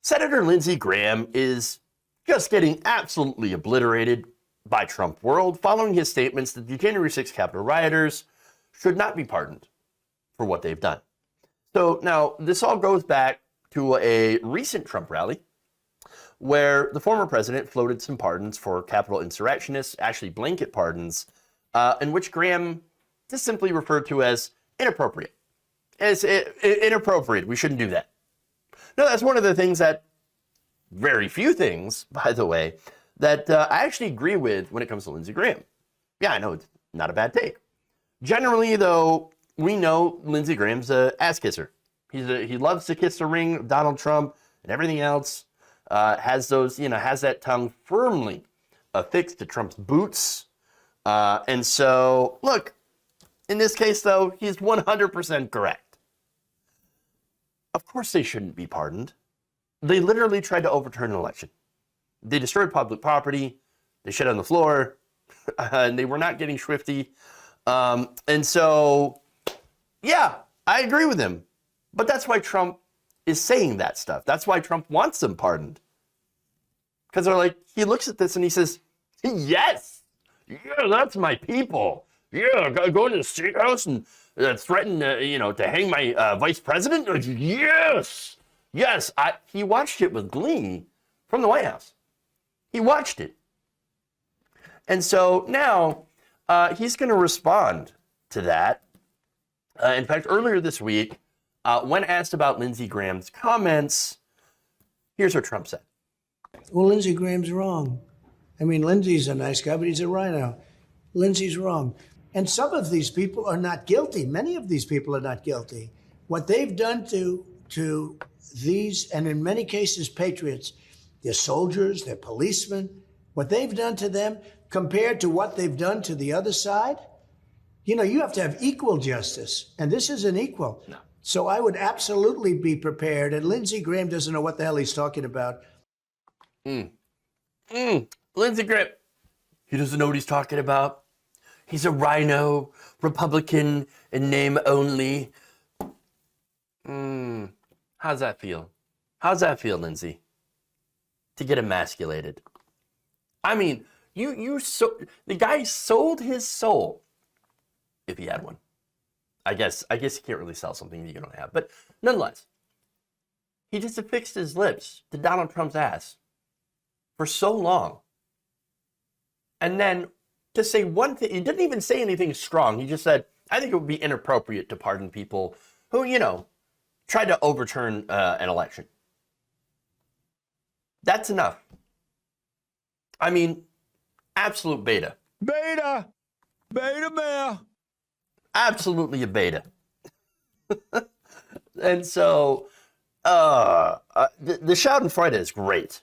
Senator Lindsey Graham is just getting absolutely obliterated by Trump world following his statements that the January 6th Capitol rioters should not be pardoned for what they've done. So now this all goes back to a recent Trump rally where the former president floated some pardons for Capitol insurrectionists, actually blanket pardons, in which Graham just simply referred to as inappropriate. As inappropriate, we shouldn't do that. No, that's one of the things that, very few things, by the way, that I actually agree with when it comes to Lindsey Graham. Yeah, I know, it's not a bad take. Generally, though, we know Lindsey Graham's an ass kisser. He loves to kiss the ring of Donald Trump and everything else. Has that tongue firmly affixed to Trump's boots. And so, look, in this case, though, he's 100% correct. Of course they shouldn't be pardoned. They literally tried to overturn an election. They destroyed public property. They shit on the floor. And they were not getting swifty. And so, yeah, I agree with him. But that's why Trump is saying that stuff. That's why Trump wants them pardoned. Because they're like, he looks at this and he says, yes, yeah, that's my people. Yeah, go to the state house and threaten, to hang my vice president. Yes, yes. He watched it with glee from the White House. He watched it. And so now he's going to respond to that. In fact, earlier this week, when asked about Lindsey Graham's comments, here's what Trump said. Well, Lindsey Graham's wrong. I mean, Lindsey's a nice guy, but he's a RINO. Lindsey's wrong. And some of these people are not guilty. Many of these people are not guilty. What they've done to these, and in many cases, patriots, they're soldiers, they're policemen, what they've done to them compared to what they've done to the other side, you have to have equal justice. And this isn't equal. No. So I would absolutely be prepared. And Lindsey Graham doesn't know what the hell he's talking about. Lindsey Graham, he doesn't know what he's talking about. He's a RINO, Republican in name only. How's that feel? How's that feel, Lindsey? To get emasculated. I mean, the guy sold his soul, if he had one. I guess you can't really sell something that you don't have, but nonetheless, he just affixed his lips to Donald Trump's ass for so long. And then to say one thing, he didn't even say anything strong. He just said, I think it would be inappropriate to pardon people who, tried to overturn an election. That's enough. I mean, absolute beta. Beta male. Absolutely a beta. And so, the Schadenfreude is great.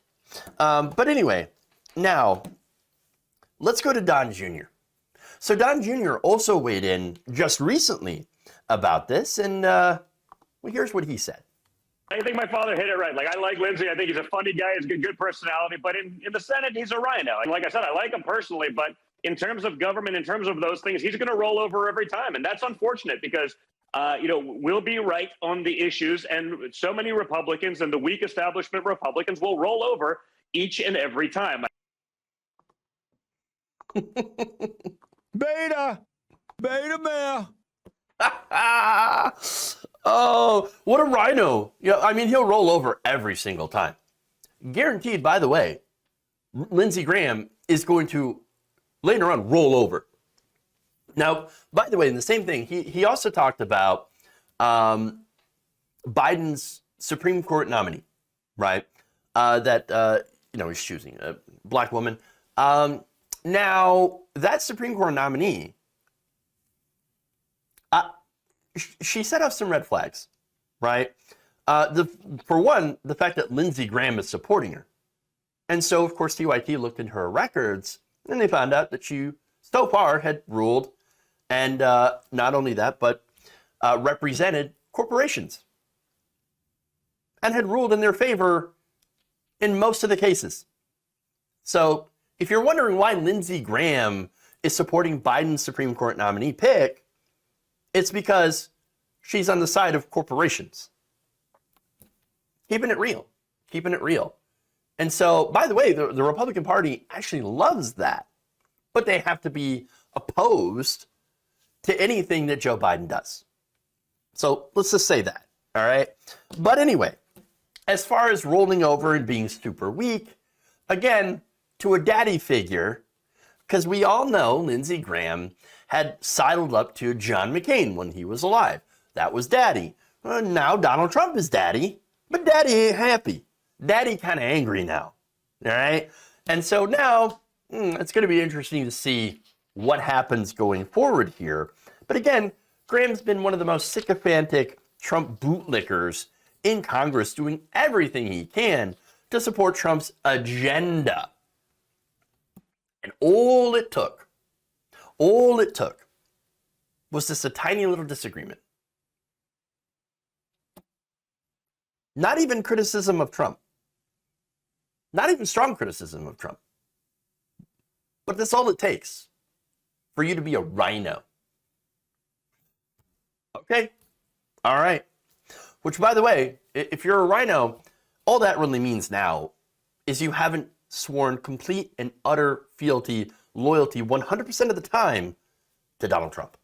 But anyway, now, let's go to Don Jr. So Don Jr. also weighed in just recently about this, and here's what he said. I think my father hit it right. I like Lindsey. I think he's a funny guy. He's a good personality. But in the Senate, he's a RINO. And like I said, I like him personally. But in terms of government, in terms of those things, he's going to roll over every time. And that's unfortunate because, we'll be right on the issues. And so many Republicans and the weak establishment Republicans will roll over each and every time. Beta male. Oh, what a RINO. He'll roll over every single time. Guaranteed, by the way, Lindsey Graham is going to later on roll over. Now, by the way, in the same thing, he also talked about Biden's Supreme Court nominee, right? He's choosing a black woman. Now, that Supreme Court nominee, she set off some red flags, right? For one, the fact that Lindsey Graham is supporting her. And so, of course, TYT looked into her records, and they found out that she, so far, had ruled, and not only that, but represented corporations, and had ruled in their favor in most of the cases. So, if you're wondering why Lindsey Graham is supporting Biden's Supreme Court nominee pick, it's because she's on the side of corporations. Keeping it real. keeping it real. And so, by the way, the Republican Party actually loves that, but they have to be opposed to anything that Joe Biden does. So let's just say that, all right? But anyway, as far as rolling over and being super weak, again, to a daddy figure, because we all know Lindsey Graham had sidled up to John McCain when he was alive. That was daddy. Now Donald Trump is daddy, but daddy ain't happy. Daddy kind of angry now, all right? And so now it's going to be interesting to see what happens going forward here. But again, Graham's been one of the most sycophantic Trump bootlickers in Congress, doing everything he can to support Trump's agenda. And all it took was just a tiny little disagreement. Not even criticism of Trump. Not even strong criticism of Trump. But that's all it takes for you to be a RINO. Okay? All right. Which, by the way, if you're a RINO, all that really means now is you haven't sworn complete and utter fealty, loyalty 100% of the time to Donald Trump.